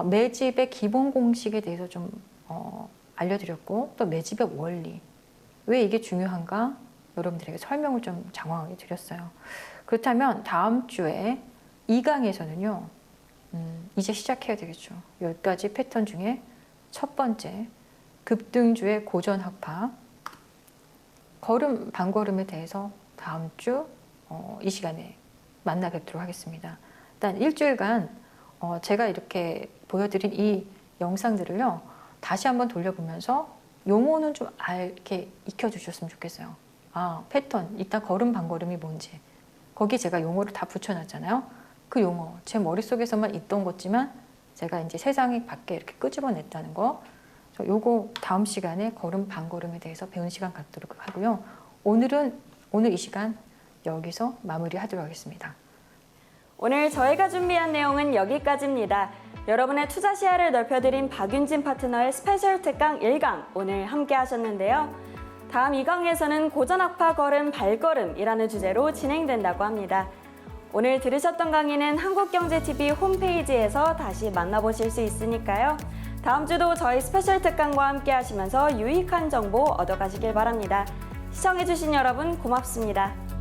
매집의 기본 공식에 대해서 좀 알려드렸고 또 매집의 원리. 왜 이게 중요한가? 여러분들에게 설명을 좀 장황하게 드렸어요. 그렇다면 다음 주에 2강에서는요. 이제 시작해야 되겠죠. 10가지 패턴 중에 첫 번째 급등주의 고전학파 걸음 반걸음에 대해서 다음 주 이 시간에 만나 뵙도록 하겠습니다. 일단 일주일간 제가 이렇게 보여드린 이 영상들을요 다시 한번 돌려보면서 용어는 좀 이렇게 익혀주셨으면 좋겠어요. 아, 패턴, 일단 걸음 반걸음이 뭔지 거기 제가 용어를 다 붙여놨잖아요. 그 용어 제 머릿속에서만 있던 거지만 제가 이제 세상에 밖에 이렇게 끄집어냈다는 거 요거 다음 시간에 걸음 반걸음에 대해서 배운 시간 갖도록 하고요. 오늘 이 시간 여기서 마무리하도록 하겠습니다. 오늘 저희가 준비한 내용은 여기까지입니다. 여러분의 투자 시야를 넓혀드린 박윤진 파트너의 스페셜 특강 1강 오늘 함께 하셨는데요. 다음 2강에서는 고전학파 걸음 발걸음이라는 주제로 진행된다고 합니다. 오늘 들으셨던 강의는 한국경제TV 홈페이지에서 다시 만나보실 수 있으니까요. 다음 주도 저희 스페셜 특강과 함께 하시면서 유익한 정보 얻어가시길 바랍니다. 시청해주신 여러분 고맙습니다.